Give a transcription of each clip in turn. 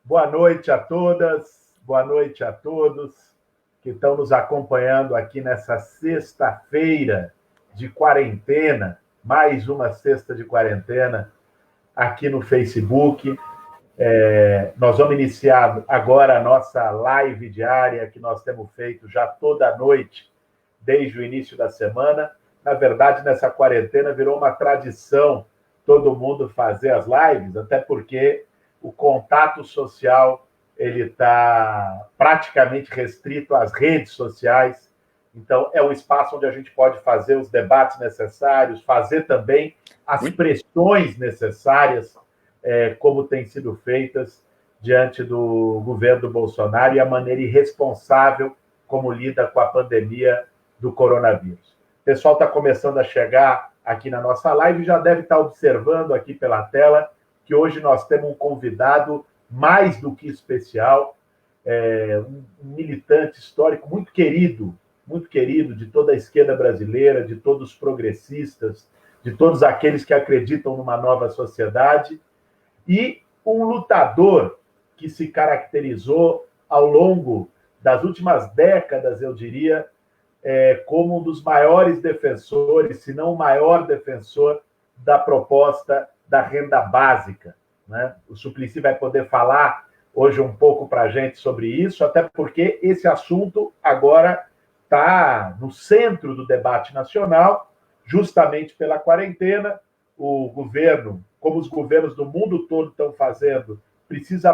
Boa noite a todas, boa noite a todos que estão nos acompanhando aqui nessa sexta-feira de quarentena, mais uma sexta de quarentena aqui no Facebook. Nós vamos iniciar agora a nossa live diária que nós temos feito já toda noite, desde o início da semana. Na verdade, nessa quarentena virou uma tradição todo mundo fazer as lives, até porque o contato social ele está praticamente restrito às redes sociais. Então, é um espaço onde a gente pode fazer os debates necessários, fazer também as pressões necessárias, como têm sido feitas diante do governo do Bolsonaro e a maneira irresponsável como lida com a pandemia do coronavírus. O pessoal está começando a chegar aqui na nossa live, já deve estar observando aqui pela tela que hoje nós temos um convidado mais do que especial, um militante histórico muito querido de toda a esquerda brasileira, de todos os progressistas, de todos aqueles que acreditam numa nova sociedade, e um lutador que se caracterizou ao longo das últimas décadas, eu diria, como um dos maiores defensores, se não o maior defensor da proposta da renda básica, né? O Suplicy vai poder falar hoje um pouco para a gente sobre isso, até porque esse assunto agora está no centro do debate nacional, justamente pela quarentena. O governo, como os governos do mundo todo estão fazendo, precisa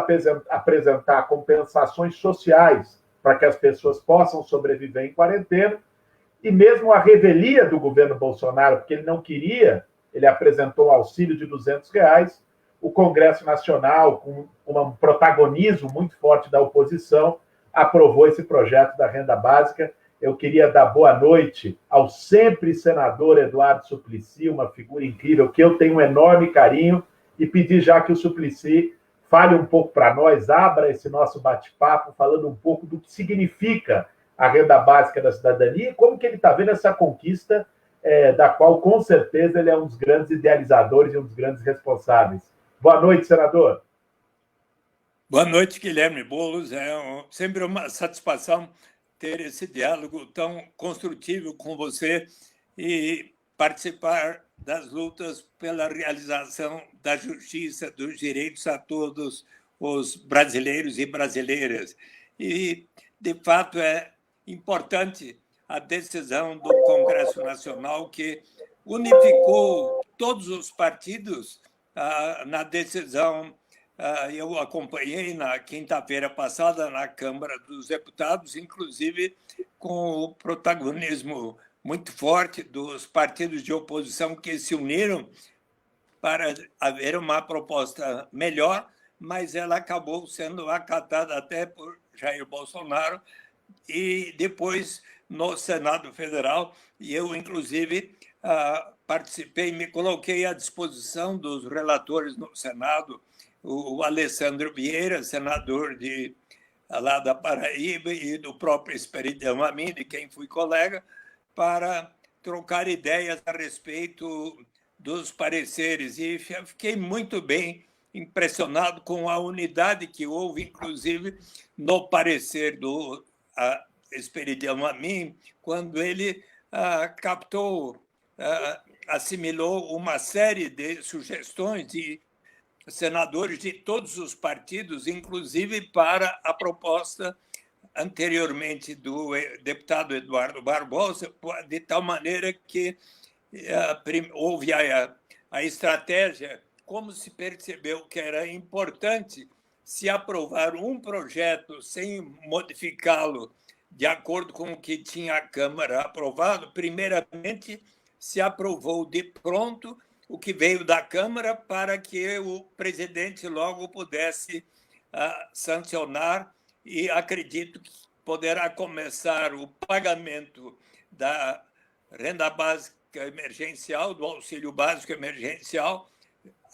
apresentar compensações sociais para que as pessoas possam sobreviver em quarentena. E mesmo a revelia do governo Bolsonaro, porque ele não queria, ele apresentou um auxílio de R$200, o Congresso Nacional, com um protagonismo muito forte da oposição, aprovou esse projeto da renda básica. Eu queria dar boa noite ao sempre senador Eduardo Suplicy, uma figura incrível, que eu tenho um enorme carinho, e pedir já que o Suplicy fale um pouco para nós, abra esse nosso bate-papo, falando um pouco do que significa a renda básica da cidadania e como que ele está vendo essa conquista, da qual, com certeza, ele é um dos grandes idealizadores e um dos grandes responsáveis. Boa noite, senador. Boa noite, Guilherme Boulos. Sempre uma satisfação ter esse diálogo tão construtivo com você e participar das lutas pela realização da justiça, dos direitos a todos os brasileiros e brasileiras. E, de fato, é importante a decisão do Congresso Nacional, que unificou todos os partidos na decisão. Eu acompanhei na quinta-feira passada na Câmara dos Deputados, inclusive com o protagonismo muito forte dos partidos de oposição que se uniram para haver uma proposta melhor, mas ela acabou sendo acatada até por Jair Bolsonaro e depois no Senado Federal, e eu, inclusive, participei, me coloquei à disposição dos relatores no Senado, o Alessandro Vieira, senador lá da Paraíba, e do próprio Esperidião Amin, de quem fui colega, para trocar ideias a respeito dos pareceres. E fiquei muito bem impressionado com a unidade que houve, inclusive, no parecer do Esperidião Amin, quando ele assimilou uma série de sugestões de senadores de todos os partidos, inclusive para a proposta anteriormente do deputado Eduardo Barbosa, de tal maneira que houve a estratégia, como se percebeu que era importante se aprovar um projeto sem modificá-lo de acordo com o que tinha a Câmara aprovado. Primeiramente, se aprovou de pronto o que veio da Câmara para que o presidente logo pudesse sancionar, e acredito que poderá começar o pagamento da renda básica emergencial, do auxílio básico emergencial,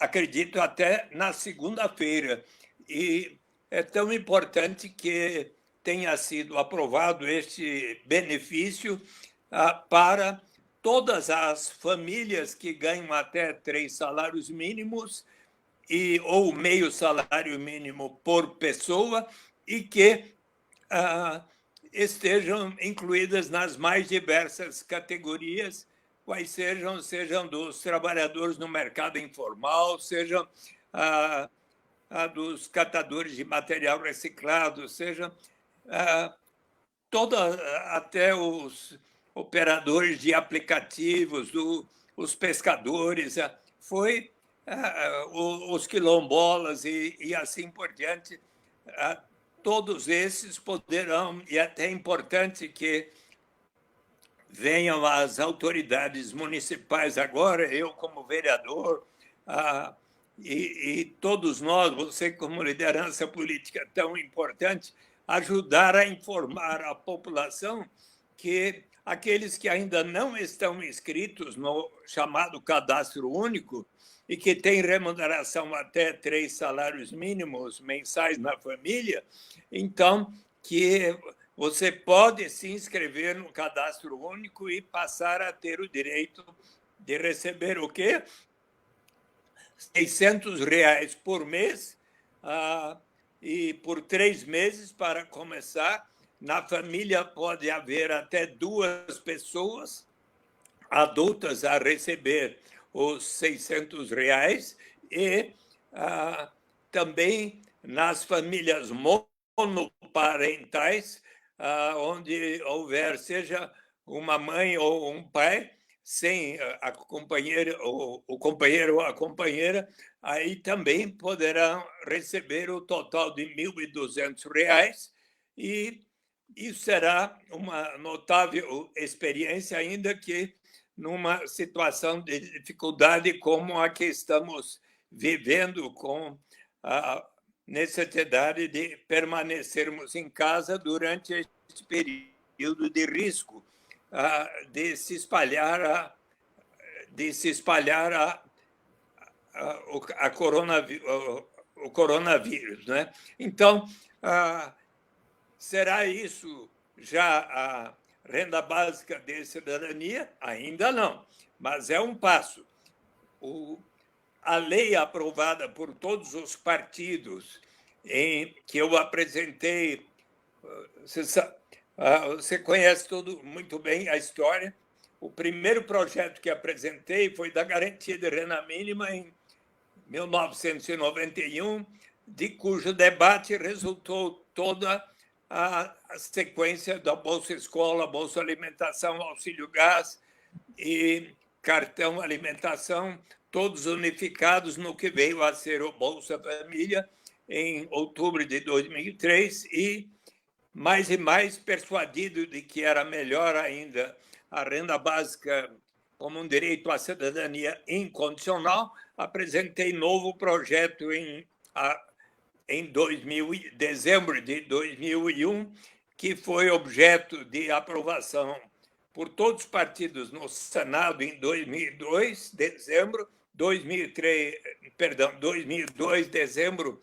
acredito até na segunda-feira. E é tão importante que tenha sido aprovado este benefício para todas as famílias que ganham até 3 salários mínimos ou meio salário mínimo por pessoa e que estejam incluídas nas mais diversas categorias, quais sejam dos trabalhadores no mercado informal, sejam dos catadores de material reciclado, sejam até os operadores de aplicativos, os pescadores, os quilombolas e assim por diante. Todos esses poderão, e é até importante que venham as autoridades municipais agora, eu como vereador, e todos nós, você como liderança política tão importante, ajudar a informar a população que aqueles que ainda não estão inscritos no chamado cadastro único e que têm remuneração até 3 salários mínimos mensais na família, então que você pode se inscrever no cadastro único e passar a ter o direito de receber o quê? R$600 por mês, e por 3 meses para começar. Na família pode haver até 2 pessoas adultas a receber os R$600 e também nas famílias monoparentais, onde houver seja uma mãe ou um pai sem a companheira, o companheiro ou a companheira, aí também poderão receber o total de R$1.200 e isso será uma notável experiência, ainda que numa situação de dificuldade como a que estamos vivendo, com a necessidade de permanecermos em casa durante este período de risco de se espalhar o coronavírus, né? Então, será isso já a renda básica de cidadania? Ainda não, mas é um passo. A lei aprovada por todos os partidos, que eu apresentei, você conhece muito bem a história. O primeiro projeto que apresentei foi da garantia de renda mínima em 1991, de cujo debate resultou toda a sequência da Bolsa Escola, Bolsa Alimentação, Auxílio Gás e Cartão Alimentação, todos unificados no que veio a ser o Bolsa Família em outubro de 2003 e mais persuadido de que era melhor ainda a renda básica como um direito à cidadania incondicional, apresentei novo projeto em dezembro de 2001, que foi objeto de aprovação por todos os partidos no Senado em 2002, dezembro, 2002, dezembro,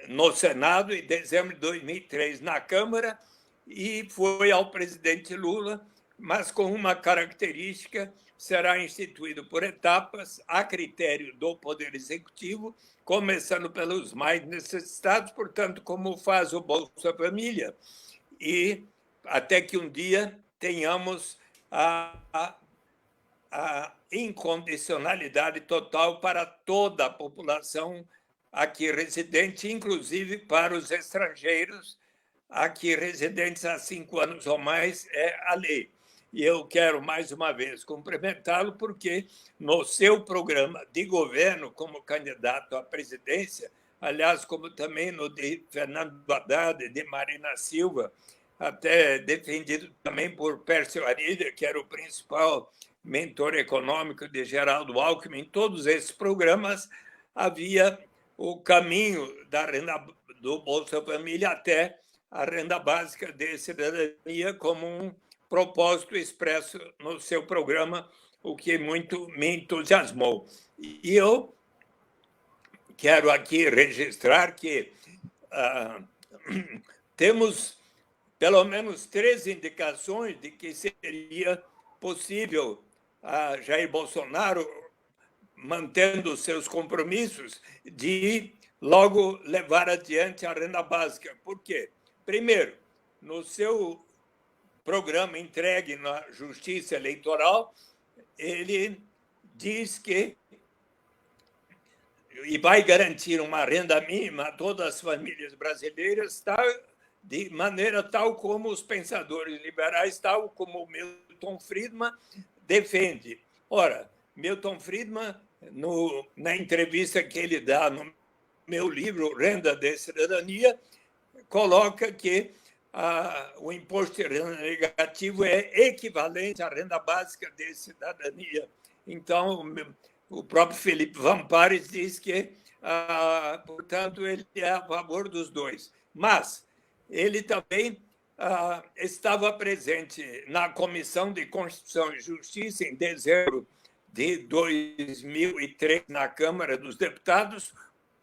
no Senado, e dezembro de 2003 na Câmara, e foi ao presidente Lula, mas com uma característica: será instituído por etapas, a critério do Poder Executivo, começando pelos mais necessitados, portanto, como faz o Bolsa Família, e até que um dia tenhamos a incondicionalidade total para toda a população aqui residente, inclusive para os estrangeiros aqui residentes há 5 anos ou mais, é a lei. E eu quero, mais uma vez, cumprimentá-lo, porque no seu programa de governo, como candidato à presidência, aliás, como também no de Fernando Haddad, de Marina Silva, até defendido também por Pércio Arida, que era o principal mentor econômico de Geraldo Alckmin, em todos esses programas havia o caminho da renda do Bolsa Família até a renda básica de cidadania como um propósito expresso no seu programa, o que muito me entusiasmou. E eu quero aqui registrar que temos pelo menos 3 indicações de que seria possível a Jair Bolsonaro mantendo seus compromissos de logo levar adiante a renda básica. Por quê? Primeiro, no seu programa entregue na Justiça Eleitoral, ele diz que e vai garantir uma renda mínima a todas as famílias brasileiras, de maneira tal como os pensadores liberais, tal como o Milton Friedman defende. Ora, Milton Friedman, na entrevista que ele dá no meu livro, Renda de Cidadania, coloca que o imposto de renda negativo é equivalente à renda básica de cidadania. Então, o próprio Felipe Vampares diz que, portanto, ele é a favor dos dois. Mas ele também estava presente na Comissão de Constituição e Justiça em dezembro de 2003 na Câmara dos Deputados,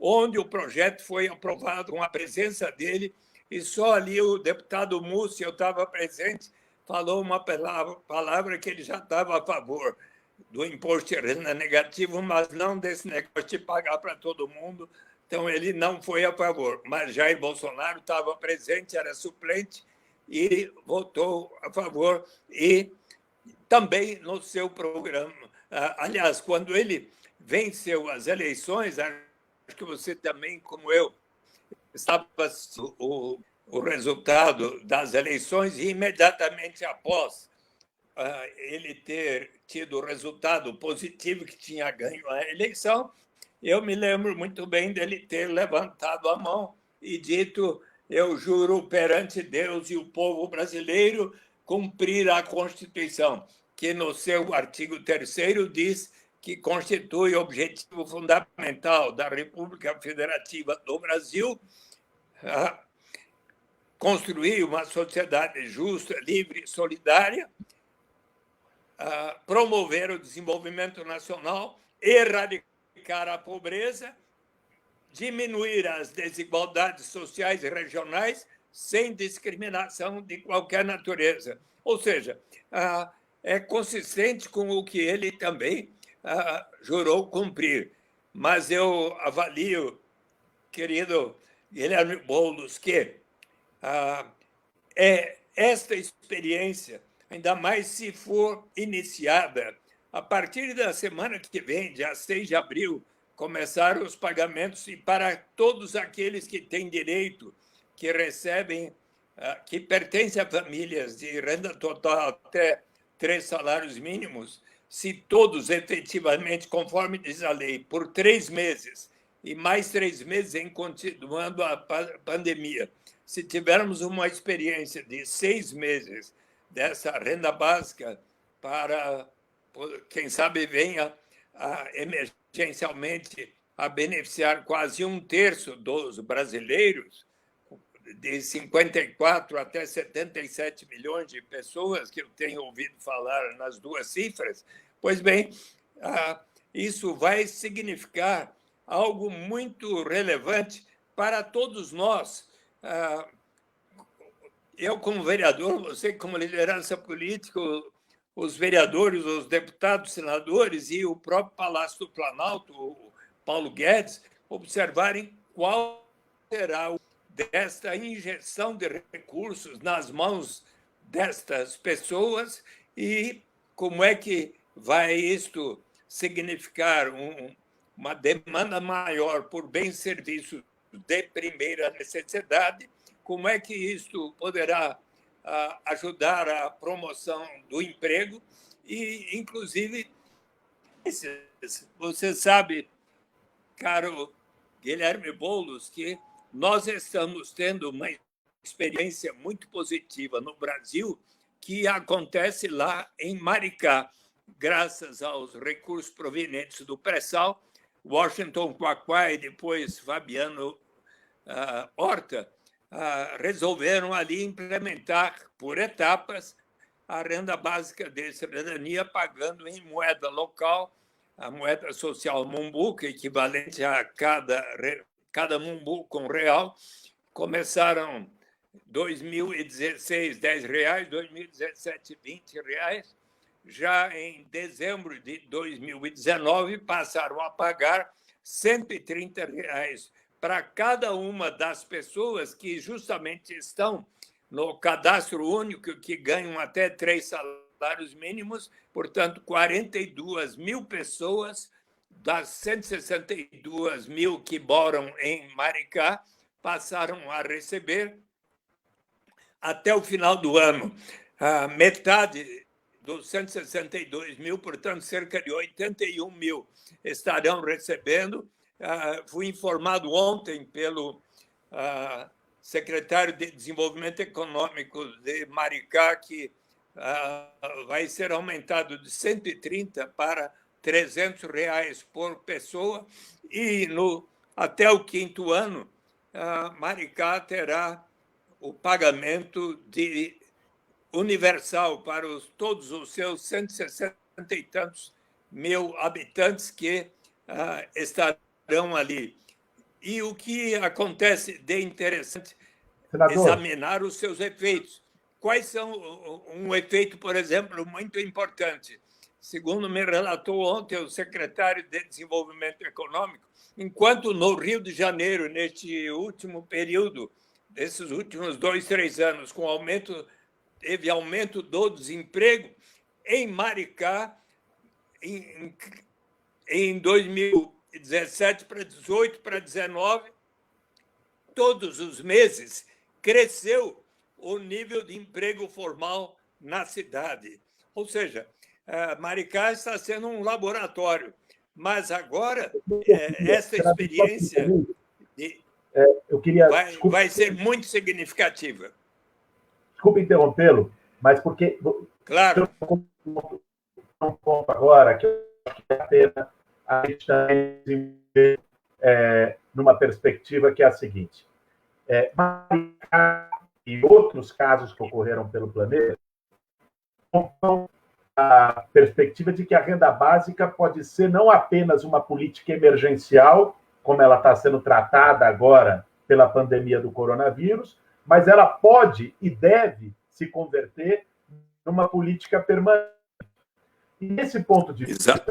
onde o projeto foi aprovado com a presença dele, e só ali o deputado Múcio, eu estava presente, falou uma palavra que ele já estava a favor do imposto de renda negativo, mas não desse negócio de pagar para todo mundo. Então, ele não foi a favor. Mas Jair Bolsonaro estava presente, era suplente, e votou a favor. E também no seu programa. Aliás, quando ele venceu as eleições, acho que você também, como eu, estava o resultado das eleições, e imediatamente após ele ter tido o resultado positivo que tinha ganho a eleição, eu me lembro muito bem dele ter levantado a mão e dito: eu juro perante Deus e o povo brasileiro cumprir a Constituição, que no seu artigo 3º diz que constitui o objetivo fundamental da República Federativa do Brasil construir uma sociedade justa, livre e solidária, promover o desenvolvimento nacional, erradicar a pobreza, diminuir as desigualdades sociais e regionais sem discriminação de qualquer natureza. Ou seja, é consistente com o que ele também jurou cumprir. Mas eu avalio, querido Guilherme Boulos, que esta experiência, ainda mais se for iniciada a partir da semana que vem, dia 6 de abril, começaram os pagamentos, e para todos aqueles que têm direito, que recebem, que pertencem a famílias de renda total até 3 salários mínimos, se todos efetivamente, conforme diz a lei, por 3 meses, e mais 3 meses em continuando a pandemia, se tivermos uma experiência de 6 meses dessa renda básica para, quem sabe, venha emergencialmente a beneficiar quase 1/3 dos brasileiros, de 54 até 77 milhões de pessoas, que eu tenho ouvido falar nas duas cifras, pois bem, isso vai significar algo muito relevante para todos nós. Eu, como vereador, você, como liderança política, os vereadores, os deputados, senadores e o próprio Palácio do Planalto, o Paulo Guedes, observarem qual será desta injeção de recursos nas mãos destas pessoas e como é que vai isto significar uma demanda maior por bens e serviços de primeira necessidade, como é que isto poderá ajudar a promoção do emprego e, inclusive, você sabe, caro Guilherme Boulos, que nós estamos tendo uma experiência muito positiva no Brasil que acontece lá em Maricá, graças aos recursos provenientes do pré-sal. Washington Quaquá e depois Fabiano Horta resolveram ali implementar por etapas a renda básica de cidadania, pagando em moeda local, a moeda social Mumbuca, equivalente a cada Mumbuca com real. Começaram 2016, R$10, 2017, R$20. já em dezembro de 2019, passaram a pagar R$ 130 para cada uma das pessoas que justamente estão no cadastro único, que ganham até 3 salários mínimos, portanto, 42 mil pessoas das 162 mil que moram em Maricá passaram a receber, até o final do ano, a metade dos 162 mil, portanto, cerca de 81 mil estarão recebendo. Fui informado ontem pelo secretário de Desenvolvimento Econômico de Maricá que vai ser aumentado de 130 para R$ 300 por pessoa, e até o 5º ano, Maricá terá o pagamento de universal para todos os seus 160 e tantos mil habitantes que estarão ali. E o que acontece de interessante, Senador, examinar os seus efeitos. Quais são um efeito, por exemplo, muito importante? Segundo me relatou ontem o secretário de Desenvolvimento Econômico, enquanto no Rio de Janeiro, neste último período, desses últimos 2, 3 anos, teve aumento do desemprego, em Maricá, em 2017 para 18 para 19, todos os meses cresceu o nível de emprego formal na cidade. Ou seja, Maricá está sendo um laboratório, mas agora essa experiência vai ser muito significativa. Desculpe interrompê-lo, mas porque... Claro. Um ponto agora que eu acho que é a pena a gente também desenvolver numa perspectiva que é a seguinte. Maricá e outros casos que ocorreram pelo planeta com a perspectiva de que a renda básica pode ser não apenas uma política emergencial, como ela está sendo tratada agora pela pandemia do coronavírus, mas ela pode e deve se converter numa política permanente. E nesse ponto de vista,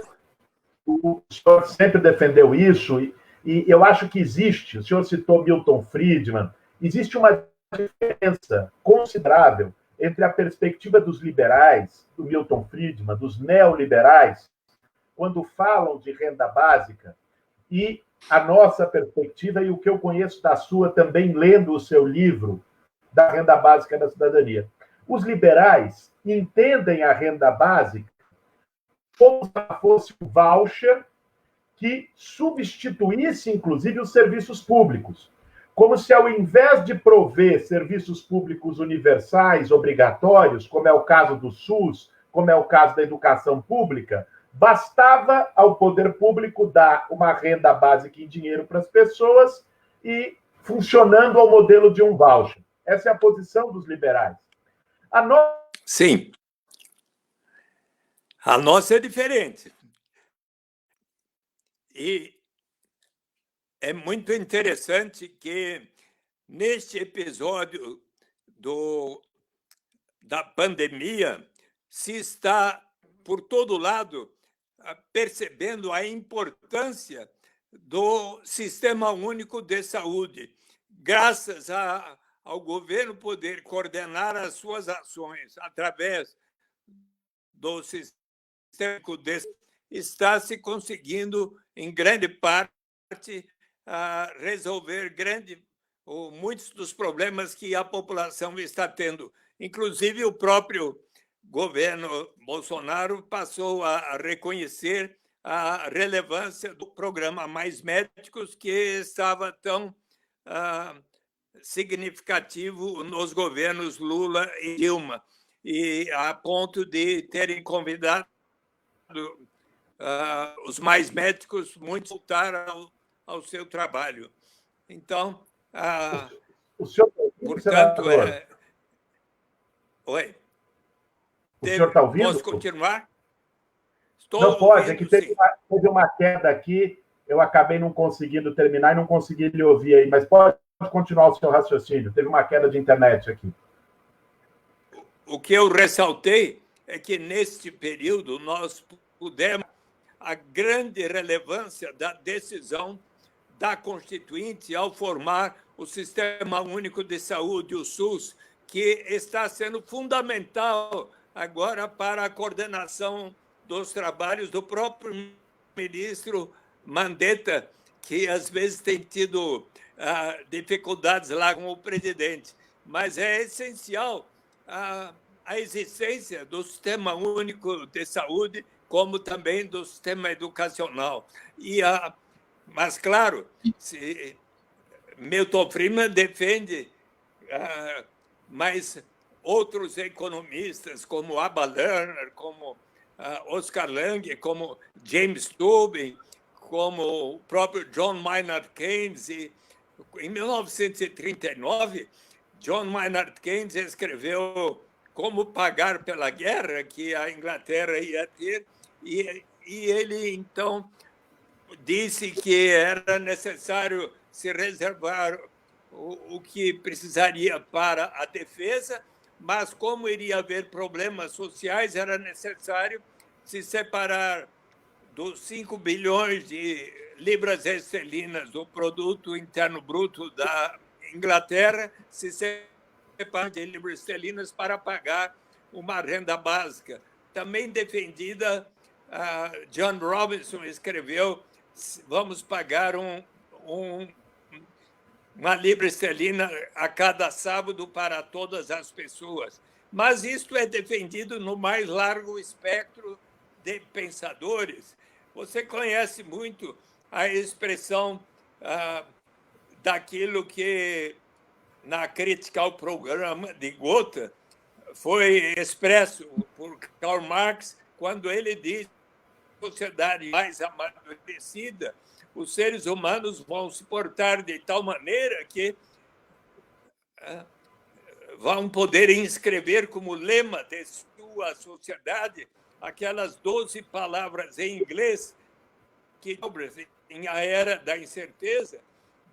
o senhor sempre defendeu isso, e eu acho que existe, o senhor citou Milton Friedman, existe uma diferença considerável entre a perspectiva dos liberais, do Milton Friedman, dos neoliberais, quando falam de renda básica, e a nossa perspectiva, e o que eu conheço da sua também lendo o seu livro, da renda básica da cidadania. Os liberais entendem a renda básica como se fosse um voucher que substituísse, inclusive, os serviços públicos. Como se, ao invés de prover serviços públicos universais, obrigatórios, como é o caso do SUS, como é o caso da educação pública, bastava ao poder público dar uma renda básica em dinheiro para as pessoas e funcionando ao modelo de um voucher. Essa é a posição dos liberais. Sim. A nossa é diferente. E é muito interessante que, neste episódio da pandemia, se está, por todo lado, percebendo a importância do Sistema Único de Saúde, graças ao governo poder coordenar as suas ações através do Sistema Único de Saúde, está se conseguindo, em grande parte, resolver muitos dos problemas que a população está tendo. Inclusive, o próprio governo Bolsonaro passou a reconhecer a relevância do programa Mais Médicos, que estava tão significativo nos governos Lula e Dilma, e a ponto de terem convidado os mais médicos, muitos voltaram ao seu trabalho. Então, o senhor, portanto, Oi. O senhor está ouvindo? Posso continuar? Não pode, é que teve uma queda aqui, eu acabei não conseguindo terminar e não consegui lhe ouvir aí, mas pode continuar o seu raciocínio. Teve uma queda de internet aqui. O que eu ressaltei é que, neste período, nós pudemos a grande relevância da decisão da Constituinte ao formar o Sistema Único de Saúde, o SUS, que está sendo fundamental agora para a coordenação dos trabalhos do próprio ministro Mandetta, que às vezes tem tido dificuldades lá com o presidente. Mas é essencial a existência do Sistema Único de Saúde, como também do sistema educacional. Mas, claro, Milton Friedman defende, mas outros economistas, como Abba Lerner, como Oscar Lange, como James Tobin, como o próprio John Maynard Keynes. Em 1939, John Maynard Keynes escreveu Como Pagar pela Guerra, que a Inglaterra ia ter, e ele, então, disse que era necessário se reservar o que precisaria para a defesa, mas como iria haver problemas sociais, era necessário se separar dos 5 bilhões de libras esterlinas do produto interno bruto da Inglaterra, se separar de libras esterlinas para pagar uma renda básica. Também defendida, John Robinson escreveu, vamos pagar uma libra esterlina a cada sábado para todas as pessoas. Mas isto é defendido no mais largo espectro de pensadores. Você conhece muito a expressão daquilo que, na crítica ao programa de Gotha, foi expresso por Karl Marx, quando ele disse que a sociedade mais amadurecida, os seres humanos vão se portar de tal maneira que vão poder inscrever como lema de sua sociedade aquelas 12 palavras em inglês que, em a era da incerteza,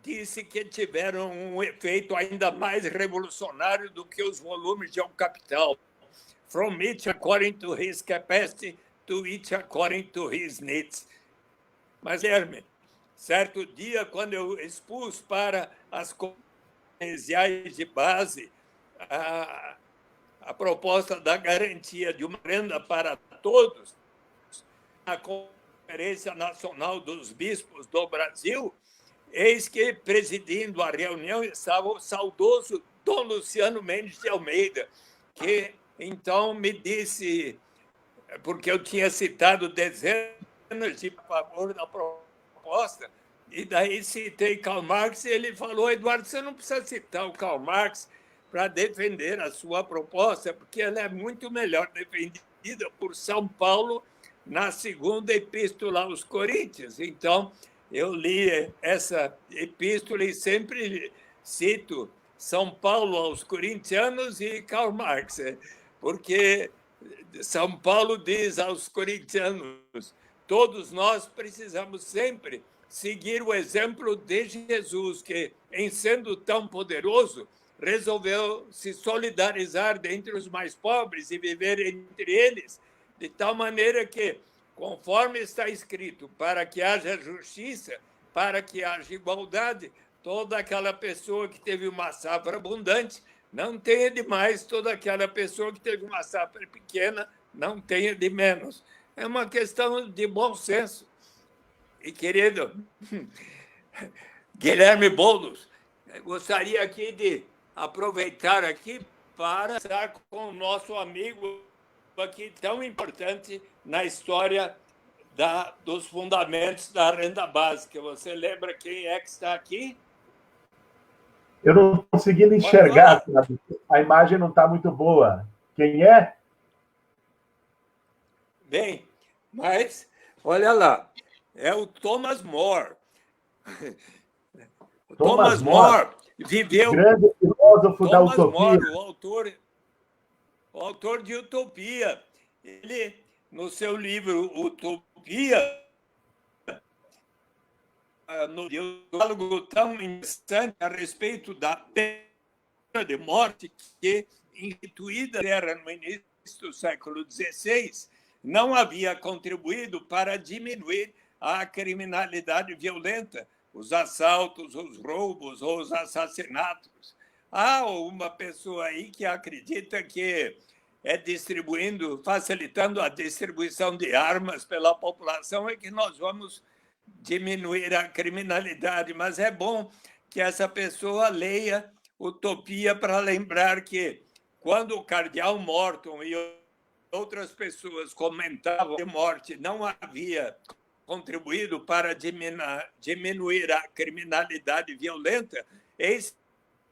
disse que tiveram um efeito ainda mais revolucionário do que os volumes de O Capital. From each according to his capacity, to each according to his needs. Mas, Hermes, certo dia, quando eu expus para as conferenciais de base a proposta da garantia de uma renda para todos, na Conferência Nacional dos Bispos do Brasil, eis que, presidindo a reunião, estava o saudoso Dom Luciano Mendes de Almeida, que então me disse, porque eu tinha citado dezenas de favor da proposta, e daí citei Karl Marx, e ele falou, Eduardo, você não precisa citar o Karl Marx para defender a sua proposta, porque ela é muito melhor defendida por São Paulo na segunda epístola aos Coríntios. Então, eu li essa epístola e sempre cito São Paulo aos corintianos e Karl Marx, porque São Paulo diz aos corintianos, todos nós precisamos sempre seguir o exemplo de Jesus, que, em sendo tão poderoso, resolveu se solidarizar dentre os mais pobres e viver entre eles, de tal maneira que, conforme está escrito, para que haja justiça, para que haja igualdade, toda aquela pessoa que teve uma safra abundante não tenha de mais, toda aquela pessoa que teve uma safra pequena não tenha de menos. É uma questão de bom senso. E, querido Guilherme Boulos, gostaria aqui de aproveitar aqui para estar com o nosso amigo aqui tão importante na história dos fundamentos da renda básica. Você lembra quem é que está aqui? Eu não estou conseguindo enxergar, sabe? A imagem não está muito boa. Quem é? Bem, mas, olha lá, é o Thomas More. O Thomas More viveu... Grande filósofo da utopia. More, o autor de Utopia. Ele, no seu livro Utopia, no diálogo tão interessante a respeito da pena de morte que instituída era no início do século XVI, não havia contribuído para diminuir a criminalidade violenta, os assaltos, os roubos ou os assassinatos. Há uma pessoa aí que acredita que facilitando a distribuição de armas pela população, é que nós vamos diminuir a criminalidade. Mas é bom que essa pessoa leia Utopia para lembrar que, quando o cardeal Morton e outras pessoas comentavam que a morte não havia contribuído para diminuir a criminalidade violenta, eis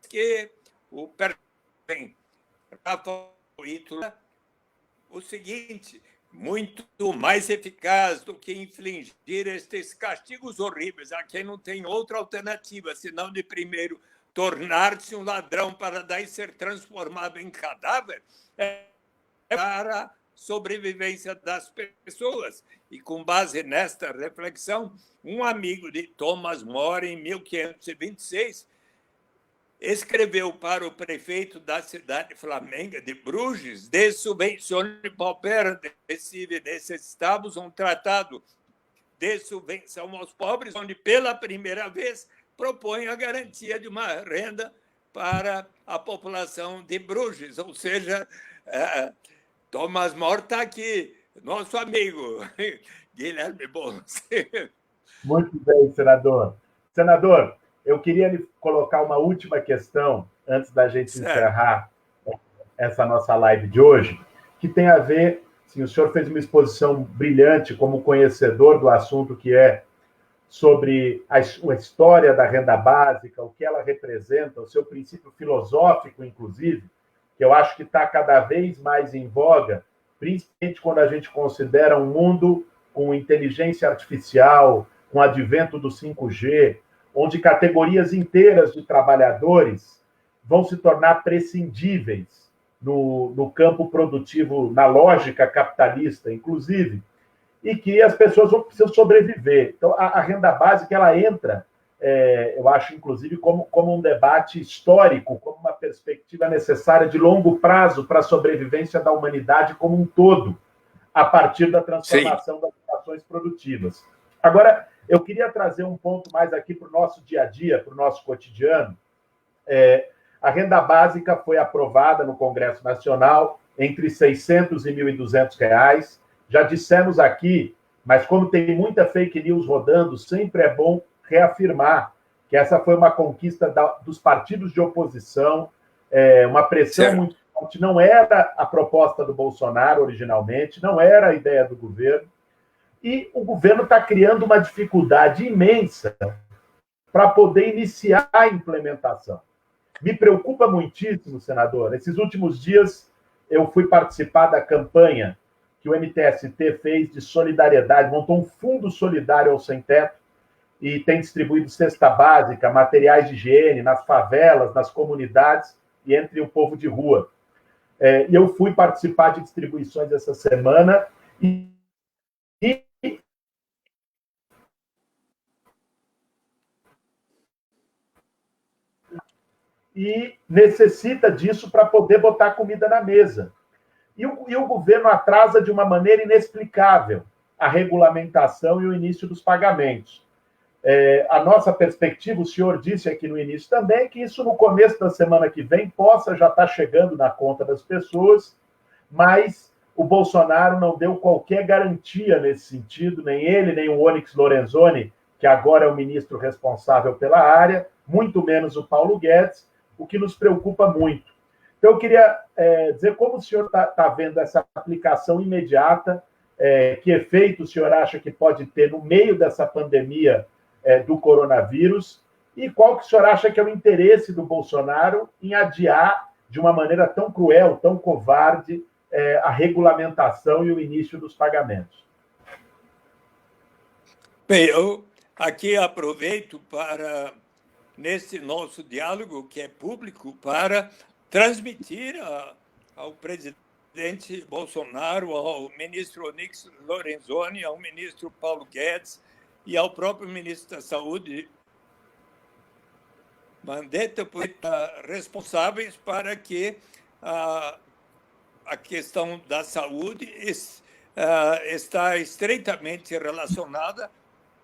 que o o seguinte: muito mais eficaz do que infligir estes castigos horríveis a quem não tem outra alternativa, senão de primeiro tornar-se um ladrão para daí ser transformado em cadáver, é para a sobrevivência das pessoas. E, com base nesta reflexão, um amigo de Thomas More, em 1526, escreveu para o prefeito da cidade flamenga de Bruges: de subvenzione paupera dessive necessitados, um tratado de subvenção aos pobres, onde pela primeira vez propõe a garantia de uma renda para a população de Bruges. Ou seja, Thomas More está aqui, nosso amigo Guilherme Boulos. Muito bem, senador. Senador, eu queria lhe colocar uma última questão antes da gente encerrar essa nossa live de hoje, que tem a ver, sim, o senhor fez uma exposição brilhante como conhecedor do assunto, que é sobre a história da renda básica, o que ela representa, o seu princípio filosófico, inclusive, que eu acho que está cada vez mais em voga, principalmente quando a gente considera um mundo com inteligência artificial, com o advento do 5G, onde categorias inteiras de trabalhadores vão se tornar prescindíveis no campo produtivo, na lógica capitalista, inclusive, e que as pessoas vão precisar sobreviver. Então, a renda básica, ela entra, eu acho, inclusive, como um debate histórico, como uma perspectiva necessária de longo prazo para a sobrevivência da humanidade como um todo, a partir da transformação das relações produtivas. Agora, eu queria trazer um ponto mais aqui para o nosso dia a dia, para o nosso cotidiano. A renda básica foi aprovada no Congresso Nacional entre R$ 600 e R$ 1.200. Já dissemos aqui, mas como tem muita fake news rodando, sempre é bom reafirmar que essa foi uma conquista dos partidos de oposição, uma pressão muito forte. Não era a proposta do Bolsonaro originalmente, não era a ideia do governo, e o governo está criando uma dificuldade imensa para poder iniciar a implementação. Me preocupa muitíssimo, senador. Esses últimos dias eu fui participar da campanha que o MTST fez de solidariedade, montou um fundo solidário ao sem-teto e tem distribuído cesta básica, materiais de higiene nas favelas, nas comunidades e entre o povo de rua. E eu fui participar de distribuições essa semana e necessita disso para poder botar comida na mesa. E o governo atrasa de uma maneira inexplicável a regulamentação e o início dos pagamentos. A nossa perspectiva, o senhor disse aqui no início também, que isso no começo da semana que vem possa já estar chegando na conta das pessoas, mas o Bolsonaro não deu qualquer garantia nesse sentido, nem ele, nem o Onyx Lorenzoni, que agora é o ministro responsável pela área, muito menos o Paulo Guedes, o que nos preocupa muito. Então, eu queria dizer como o senhor está vendo essa aplicação imediata, que efeito o senhor acha que pode ter no meio dessa pandemia do coronavírus, e qual que o senhor acha que é o interesse do Bolsonaro em adiar de uma maneira tão cruel, tão covarde, a regulamentação e o início dos pagamentos. Bem, eu aqui aproveito para, nesse nosso diálogo, que é público, para transmitir ao presidente Bolsonaro, ao ministro Onyx Lorenzoni, ao ministro Paulo Guedes e ao próprio ministro da Saúde, Mandetta, responsáveis para que a questão da saúde está estreitamente relacionada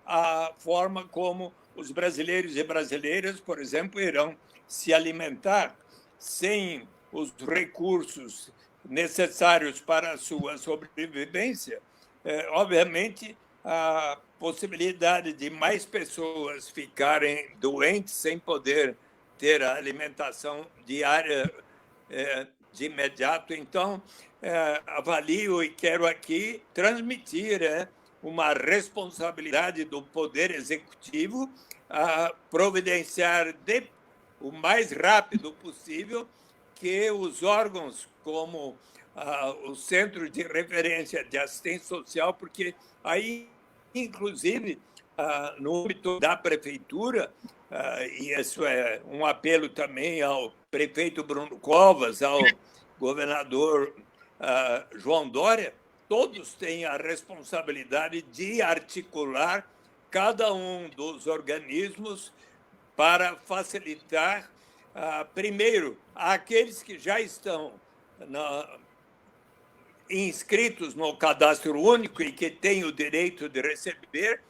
à forma como os brasileiros e brasileiras, por exemplo, irão se alimentar sem os recursos necessários para a sua sobrevivência. Obviamente, a possibilidade de mais pessoas ficarem doentes sem poder ter a alimentação diária de imediato. Então, avalio e quero aqui transmitir uma responsabilidade do Poder Executivo a providenciar o mais rápido possível que os órgãos como o Centro de Referência de Assistência Social, porque aí, inclusive, no âmbito da Prefeitura, e isso é um apelo também ao prefeito Bruno Covas, ao governador João Dória, todos têm a responsabilidade de articular cada um dos organismos para facilitar, primeiro, aqueles que já estão inscritos no cadastro único e que têm o direito de receber,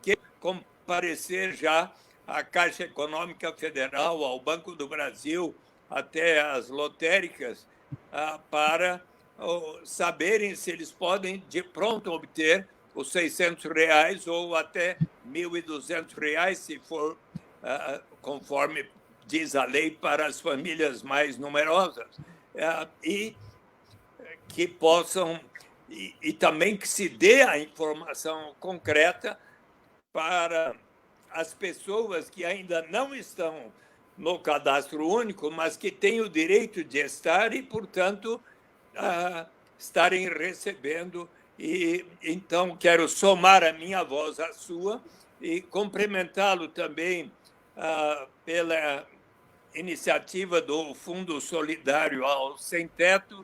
que comparecer já à Caixa Econômica Federal, ao Banco do Brasil, até as lotéricas, para saberem se eles podem, de pronto, obter os R$600 ou até R$1.200, se for conforme diz a lei, para as famílias mais numerosas. E que possam, e também que se dê a informação concreta para as pessoas que ainda não estão no cadastro único, mas que têm o direito de estar e, portanto, estarem recebendo. E então quero somar a minha voz à sua e cumprimentá-lo também pela iniciativa do Fundo Solidário ao Sem Teto,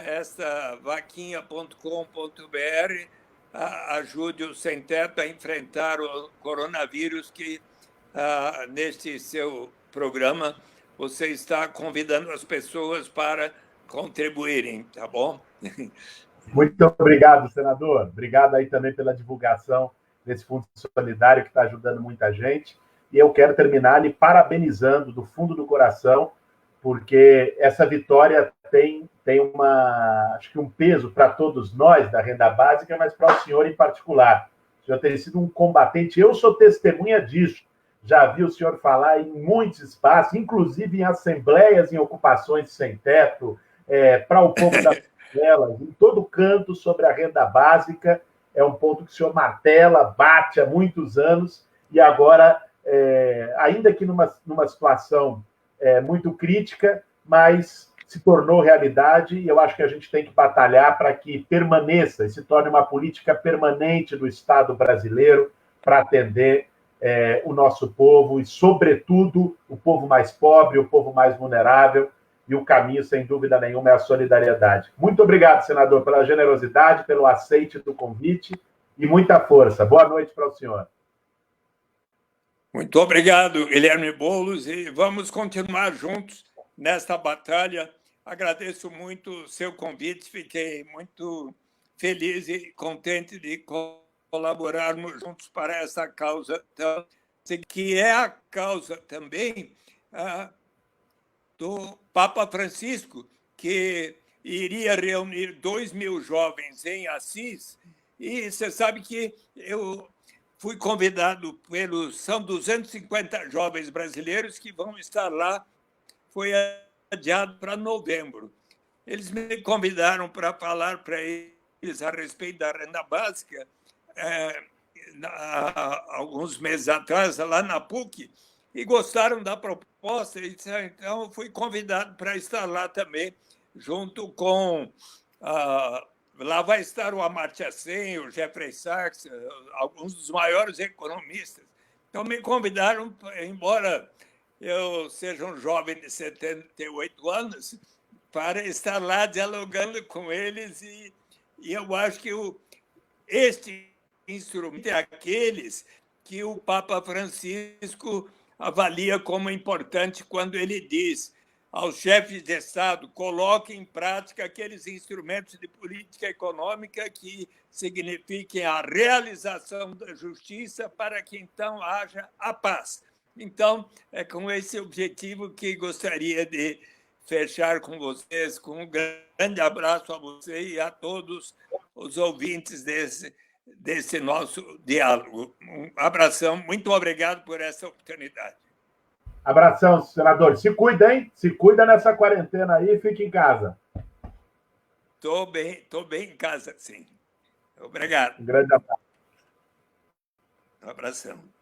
esta vaquinha.com.br ajude o Sem Teto a enfrentar o coronavírus, que neste seu programa você está convidando as pessoas para contribuírem, tá bom? Muito obrigado, senador. Obrigado aí também pela divulgação desse Fundo Solidário que está ajudando muita gente. E eu quero terminar lhe parabenizando do fundo do coração, porque essa vitória tem acho que um peso para todos nós da renda básica, mas para o senhor em particular. O senhor tem sido um combatente, eu sou testemunha disso. Já vi o senhor falar em muitos espaços, inclusive em assembleias, em ocupações sem teto, para o povo das favelas, em todo canto, sobre a renda básica. É um ponto que o senhor martela, bate há muitos anos, e agora, ainda que numa situação muito crítica, mas se tornou realidade, e eu acho que a gente tem que batalhar para que permaneça e se torne uma política permanente do Estado brasileiro para atender o nosso povo e, sobretudo, o povo mais pobre, o povo mais vulnerável, e o caminho, sem dúvida nenhuma, é a solidariedade. Muito obrigado, senador, pela generosidade, pelo aceite do convite e muita força. Boa noite para o senhor. Muito obrigado, Guilherme Boulos, e vamos continuar juntos nesta batalha. Agradeço muito o seu convite, fiquei muito feliz e contente de colaborarmos juntos para essa causa, que é a causa também do Papa Francisco, que iria reunir 2.000 jovens em Assis, e você sabe que eu fui convidado são 250 jovens brasileiros que vão estar lá, foi adiado para novembro. Eles me convidaram para falar para eles a respeito da renda básica, alguns meses atrás, lá na PUC, e gostaram da proposta, e então eu fui convidado para estar lá também, junto com... lá vai estar o Amartya Sen, o Jeffrey Sachs, alguns dos maiores economistas. Então, me convidaram, embora eu seja um jovem de 78 anos, para estar lá dialogando com eles, e eu acho que este instrumento é aqueles que o Papa Francisco avalia como importante quando ele diz: aos chefes de Estado: coloquem em prática aqueles instrumentos de política econômica que signifiquem a realização da justiça para que, então, haja a paz. Então, é com esse objetivo que gostaria de fechar com vocês, com um grande abraço a você e a todos os ouvintes desse nosso diálogo. Um abração, muito obrigado por essa oportunidade. Abração, senador. Se cuida, hein? Se cuida nessa quarentena aí e fique em casa. Estou bem em casa, sim. Obrigado. Um grande abraço. Um abração.